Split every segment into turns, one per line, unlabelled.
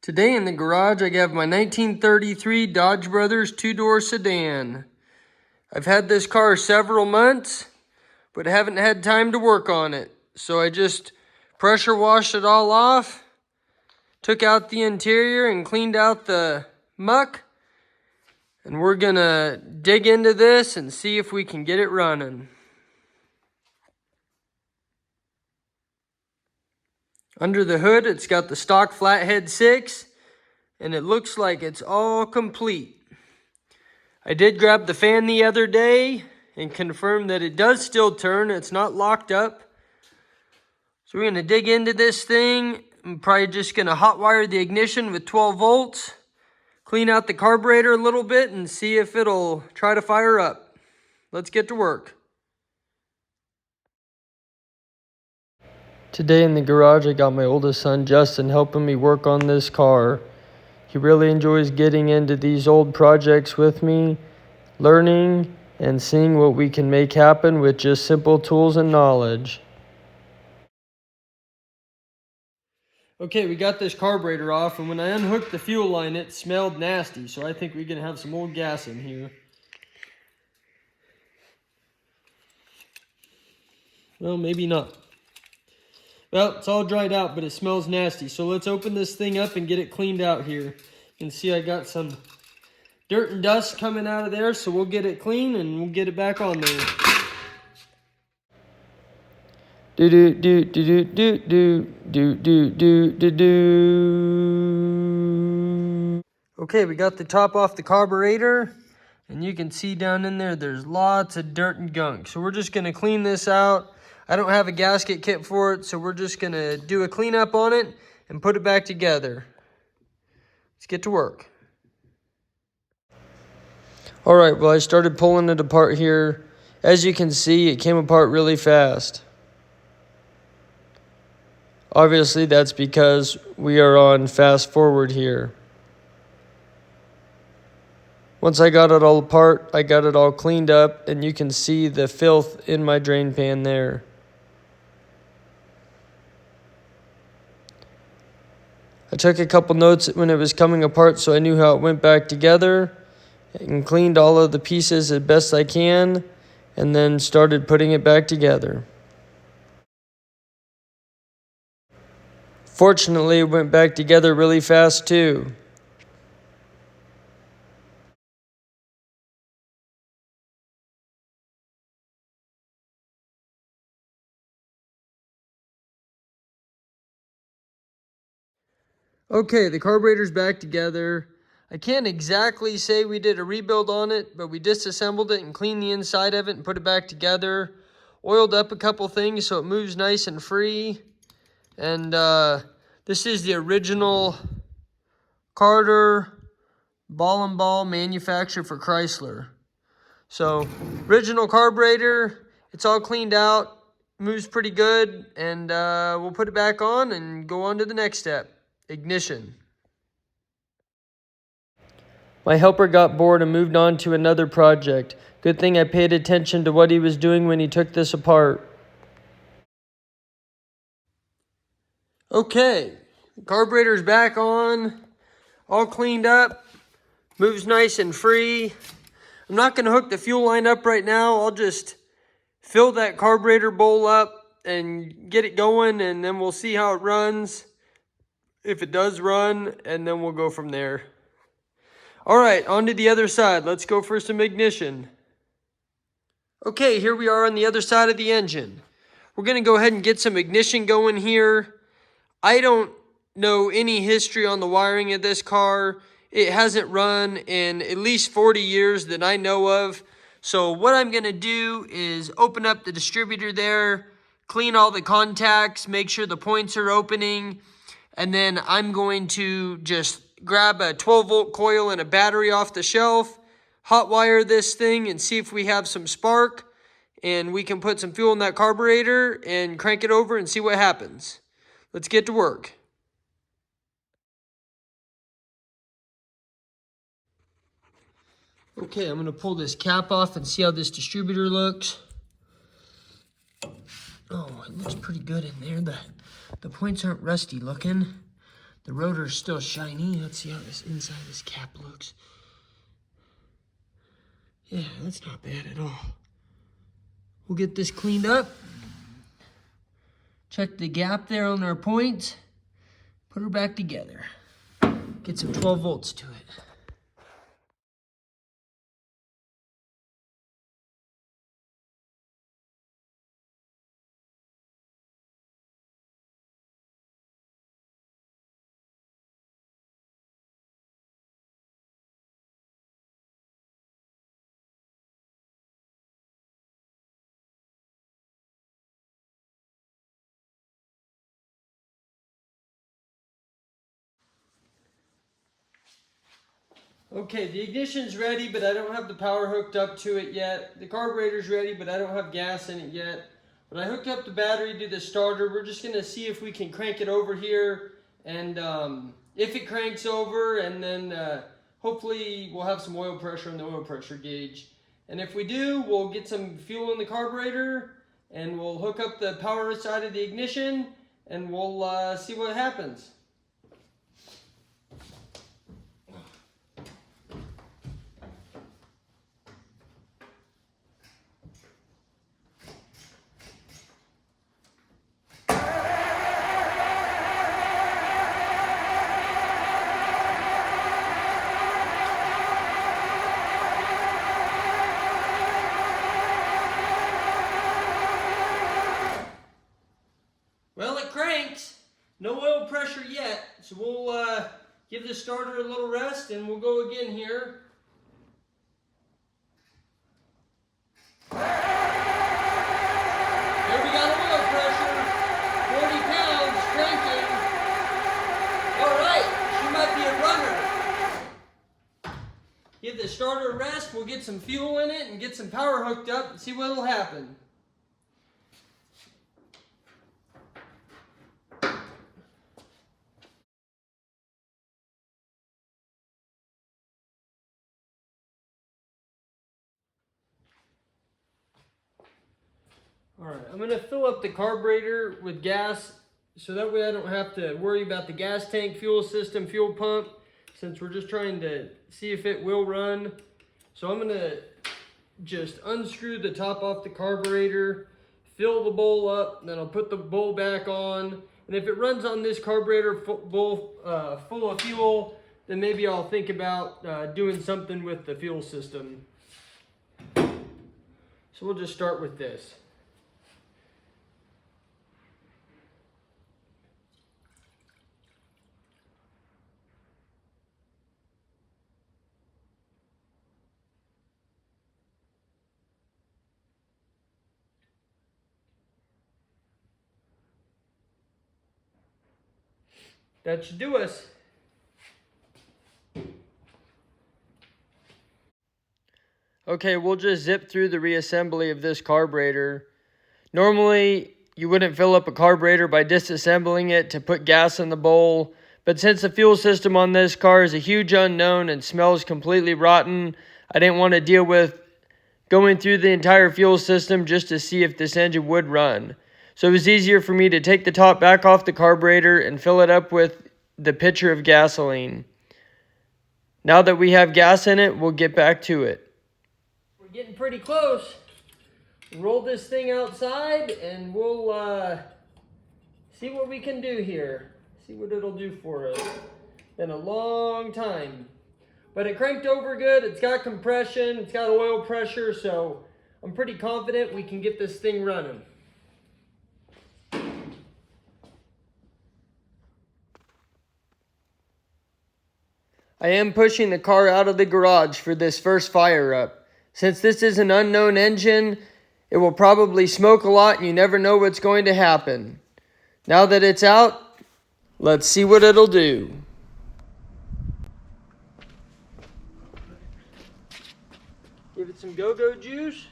Today in the garage, I have my 1933 Dodge Brothers two-door sedan. I've had this car several months, but haven't had time to work on it. So I just pressure washed it all off, took out the interior and cleaned out the muck. And we're gonna dig into this and see if we can get it running. Under the hood, it's got the stock flathead 6, and it looks like it's all complete. I did grab the fan the other day and confirm that it does still turn. It's not locked up. So we're gonna dig into this thing. I'm probably just gonna hot wire the ignition with 12 volts, clean out the carburetor a little bit and see if it'll try to fire up. Let's get to work. Today in the garage, I got my oldest son, Justin, helping me work on this car. He really enjoys getting into these old projects with me, learning and seeing what we can make happen with just simple tools and knowledge. Okay, we got this carburetor off, and when I unhooked the fuel line, it smelled nasty, so I think we're gonna have some old gas in here. Well, maybe not. Well, it's all dried out, but it smells nasty. So let's open this thing up and get it cleaned out here. You can see I got some dirt and dust coming out of there, so we'll get it clean and we'll get it back on there. Okay, we got the top off the carburetor, and you can see down in there, there's lots of dirt and gunk. So we're just gonna clean this out. I don't have a gasket kit for it, so we're just gonna do a cleanup on it and put it back together. Let's get to work. All right, well, I started pulling it apart here. As you can see, it came apart really fast. Obviously, that's because we are on fast forward here. Once I got it all apart, I got it all cleaned up, and you can see the filth in my drain pan there. I took a couple notes when it was coming apart so I knew how it went back together, and cleaned all of the pieces as best I can, and then started putting it back together. Fortunately, it went back together really fast too. Okay, the carburetor's back together. I can't exactly say we did a rebuild on it, but we disassembled it and cleaned the inside of it and put it back together. Oiled up a couple things so it moves nice and free. And this is the original Carter ball and ball manufactured for Chrysler. So, original carburetor, it's all cleaned out, moves pretty good, and we'll put it back on and go on to the next step. Ignition. My helper got bored and moved on to another project. Good thing I paid attention to what he was doing when he took this apart. Okay, carburetor's back on, all cleaned up, moves nice and free. I'm not going to hook the fuel line up right now. I'll just fill that carburetor bowl up and get it going, and then we'll see how it runs. If it does run, and then we'll go from there. All right, on to the other side. Let's go for some ignition. Okay, here we are on the other side of the engine. We're going to go ahead and get some ignition going here. I don't know any history on the wiring of this car. It hasn't run in at least 40 years that I know of. So what I'm going to do is open up the distributor there, clean all the contacts, make sure the points are opening, and then I'm going to just grab a 12-volt coil and a battery off the shelf, hot wire this thing and see if we have some spark, and we can put some fuel in that carburetor and crank it over and see what happens. Let's get to work. Okay, I'm going to pull this cap off and see how this distributor looks. Oh, it looks pretty good in there. The points aren't rusty looking. The rotor's still shiny. Let's see how this inside of this cap looks. Yeah, that's not bad at all. We'll get this cleaned up. Check the gap there on our points. Put her back together. Get some 12 volts to it. Okay, the ignition's ready, but I don't have the power hooked up to it yet. The carburetor's ready, but I don't have gas in it yet. But I hooked up the battery to the starter. We're just gonna see if we can crank it over here, and if it cranks over, and then hopefully we'll have some oil pressure on the oil pressure gauge. And if we do, we'll get some fuel in the carburetor, and we'll hook up the power side of the ignition, and we'll see what happens. Well, it cranks. No oil pressure yet, so we'll give the starter a little rest and we'll go again here. There we got oil pressure, 40 pounds, cranking. All right, she might be a runner. Give the starter a rest, we'll get some fuel in it and get some power hooked up and see what'll happen. All right, I'm gonna fill up the carburetor with gas so that way I don't have to worry about the gas tank, fuel system, fuel pump, since we're just trying to see if it will run. So I'm gonna just unscrew the top off the carburetor, fill the bowl up, then I'll put the bowl back on. And if it runs on this carburetor full of fuel, then maybe I'll think about doing something with the fuel system. So we'll just start with this. That should do us. Okay, we'll just zip through the reassembly of this carburetor. Normally, you wouldn't fill up a carburetor by disassembling it to put gas in the bowl, but since the fuel system on this car is a huge unknown and smells completely rotten, I didn't want to deal with going through the entire fuel system just to see if this engine would run. So it was easier for me to take the top back off the carburetor and fill it up with the pitcher of gasoline. Now that we have gas in it, we'll get back to it. We're getting pretty close. Roll this thing outside and we'll see what we can do here. See what it'll do for us. Been a long time. But it cranked over good. It's got compression. It's got oil pressure. So I'm pretty confident we can get this thing running. I am pushing the car out of the garage for this first fire up. Since this is an unknown engine, it will probably smoke a lot and you never know what's going to happen. Now that it's out, let's see what it'll do. Give it some go-go juice.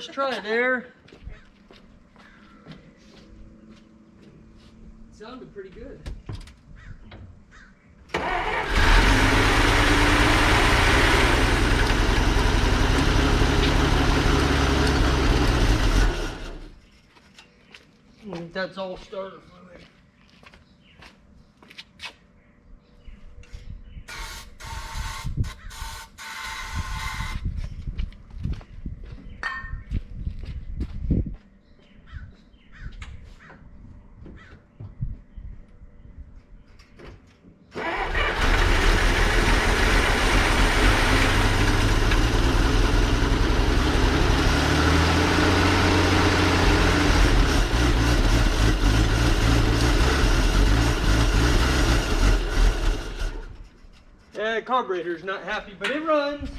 first try there. Sounded pretty good. I think that's all starter fluid. Yeah, carburetor's not happy, but it runs.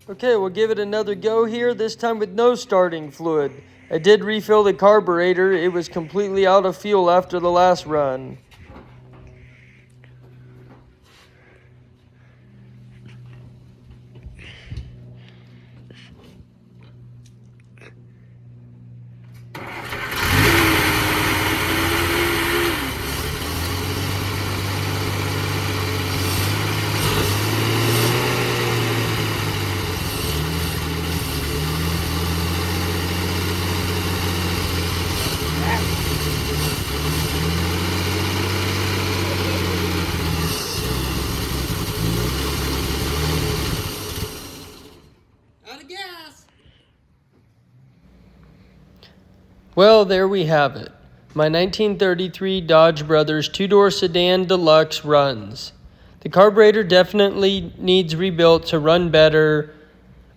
Okay, we'll give it another go here, this time with no starting fluid. I did refill the carburetor. It was completely out of fuel after the last run. Well, there we have it. My 1933 Dodge Brothers two-door sedan deluxe runs. The carburetor definitely needs rebuilt to run better.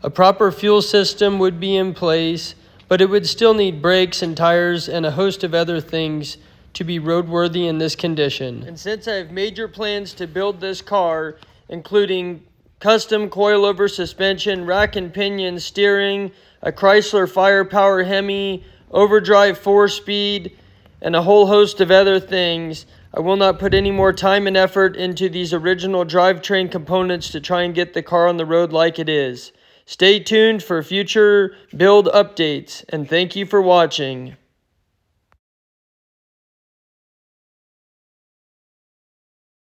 A proper fuel system would be in place, but it would still need brakes and tires and a host of other things to be roadworthy in this condition. And since I have major plans to build this car, including custom coilover suspension, rack and pinion steering, a Chrysler Firepower Hemi, overdrive 4-speed, and a whole host of other things, I will not put any more time and effort into these original drivetrain components to try and get the car on the road like it is. Stay tuned for future build updates, and thank you for watching.